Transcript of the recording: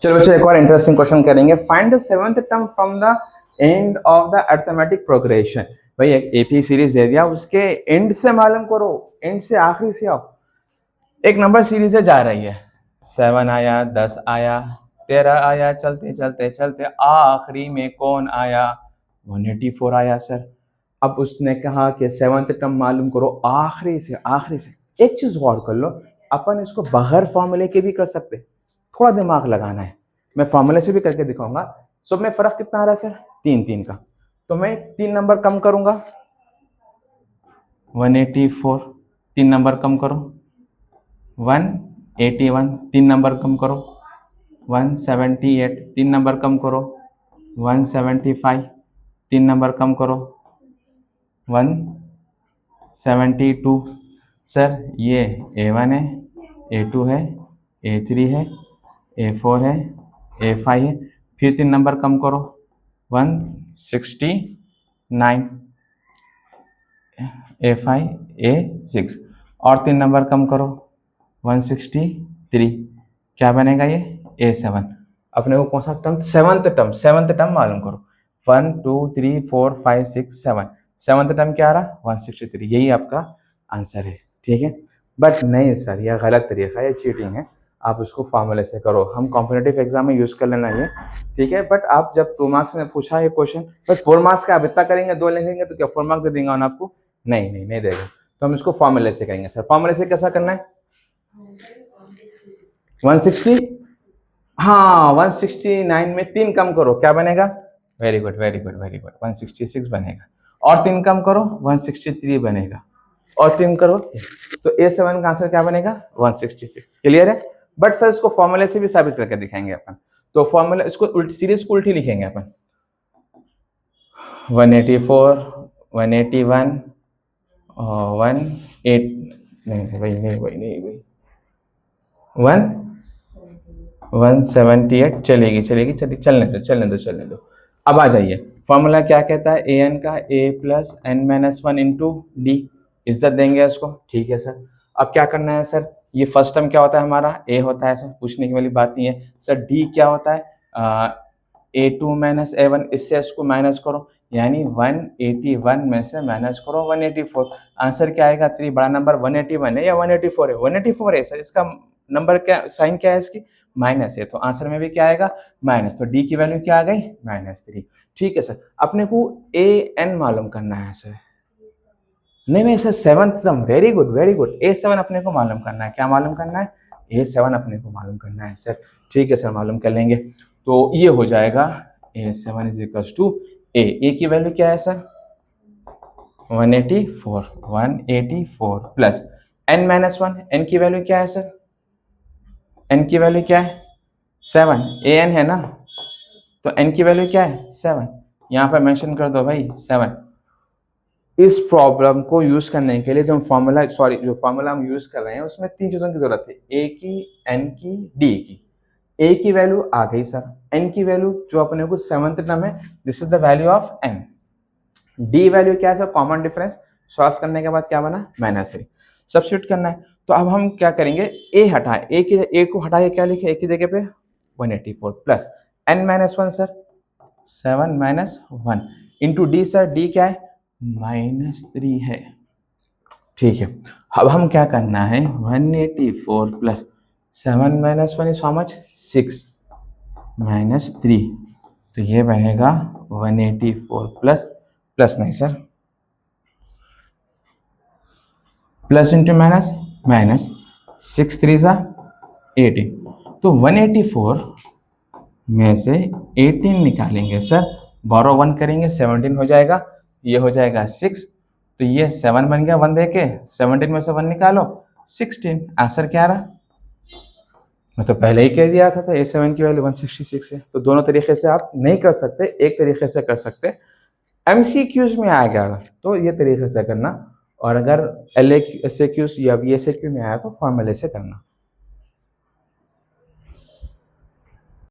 चलो बच्चों एक और इंटरेस्टिंग क्वेश्चन करेंगे। Find the seventh term from the end of the arithmetic progression. भाई एक एपी सीरीज दे दिया, उसके एंड से मालूम करो, एंड से आखिरी से आओ। एक नंबर सीरीज है, जा रही है, 7 आया, 10 आया, 13 आया, चलते चलते चलते आखिरी में कौन आया? 184 आया सर। अब उसने कहा कि सेवंथ टर्म मालूम करो आखिरी से आखिरी से। एक चीज गौर कर लो, अपन इसको बगैर फॉर्मूले के भी कर सकते, थोड़ा दिमाग लगाना है। मैं फॉर्मूले से भी करके दिखाऊंगा। सब में फर्क कितना आ रहा है सर? 3 का। तो मैं 3 नंबर कम करूंगा, 184, 3 नंबर कम करो, 181, 3 नंबर कम करो, 178, 3 नंबर कम करो, 175, 3 नंबर कम करो, 172। सर ये A1 है, A2 है, A3 है, A4 है, A5 है, फिर 3 नंबर कम करो, 169, A5, A6 और 3 नंबर कम करो, 163। क्या बनेगा ये? A7। अपने को कौन सा टर्म? सेवंथ टर्म मालूम करो। 1 2 3 4 5 6 7, सेवंथ टर्म क्या आ रहा? 163। यही आपका आंसर है, ठीक है। बट नहीं सर, यह गलत तरीका है, ये चीटिंग है। आप उसको फॉर्मूले से करो, हम कॉम्पिटेटिव एग्जाम में यूज कर लेना ये, ठीक है। बट आप जब 2 मार्क्स में पूछा है क्वेश्चन, बट 4 मार्क्स का आप इतना करेंगे, 2 लिखेंगे तो क्या 4 मार्क्स दे देंगे आपको? नहीं देगा। तो हम इसको फॉर्मूले से करेंगे सर। फॉर्मूले से कैसा करना है? 160, हाँ 169 में 3 कम करो, क्या बनेगा? वेरी गुड 166 बनेगा। और 3 कम करो, 163 बनेगा। और 3 करो तो A7 का आंसर क्या बनेगा? 166। क्लियर है? बट सर इसको फॉर्मूले से भी साबित करके दिखाएंगे अपन। तो फॉर्मूला इसको सीरीज को उल्टी लिखेंगे अपन। 184, 181, 18, नहीं वही 178 चलने दो। अब आ जाइए, फॉर्मूला क्या कहता है? an का a plus n minus 1 into d. इज्जत देंगे इसको, ठीक है सर। अब क्या करना है सर? ये फर्स्ट टर्म क्या होता है हमारा? a होता है सर, पूछने की वाली बात नहीं है सर। d क्या होता है? A2 माइनस A1, इससे इसको माइनस करो, यानी 181 में से माइनस करो 184। आंसर क्या आएगा? 3 बड़ा नंबर 181 है या 184 है? 184 है सर। इसका नंबर क्या, साइन क्या है इसकी? माइनस है, तो आंसर में भी क्या आएगा? माइनस। तो डी की वैल्यू क्या आ गई? -3। ठीक है सर। अपने को an मालूम करना है सर। नहीं sir, seventh term. Very good A7 अपने को मालूम करना है। क्या मालूम करना है? A7 अपने को मालूम करना है सर। ठीक है सर, मालूम कर लेंगे। तो ये हो जाएगा A7 इज इक्वल टू ए की वैल्यू क्या है sir? 184 plus n minus 1, n की वैल्यू क्या है सर? n की वैल्यू क्या है? 7। an है ना, तो n की वैल्यू क्या है? 7। यहाँ पर मेंशन कर दो भाई 7। इस प्रॉब्लम को यूज करने के लिए जो फॉर्मूला हम यूज कर रहे हैं, उसमें 3 चीजों की जरूरत है, a की, n की, d की। a की वैल्यू आ गई सर, n की वैल्यू जो अपने को सेवंथ टर्म है, this is the value of n। d value क्या है सर? Common difference. सॉल्व करने के बाद क्या बना? -3। सब्स्टिट्यूट करना है। तो अब हम क्या करेंगे? a हटाए, a को हटा के क्या लिखे? a की जगह पे 184 plus n minus 1 sir, 7 minus 1 into D sir, d क्या है? -3 है। ठीक है, अब हम क्या करना है? 184 plus 7 minus 1 is how much? 6 -3। तो ये बनेगा 184 प्लस नहीं सर, प्लस इंटू माइनस 6 3 सा 18। तो 184 में से 18 निकालेंगे सर, बोरो 1 करेंगे 17 हो जाएगा, ये हो जाएगा 6। तो ये 7 बन गया, 1 देके 17 में से 1 निकालो 16। आंसर क्या रहा? मैं तो पहले ही कह दिया था A7 की वैल्यू 166 है। तो दोनों तरीके से आप नहीं कर सकते, एक तरीके से कर सकते। MCQs में आ गया तो ये तरीके से करना, और अगर LAQs या VSAQ में आया तो फॉर्मूले से करना।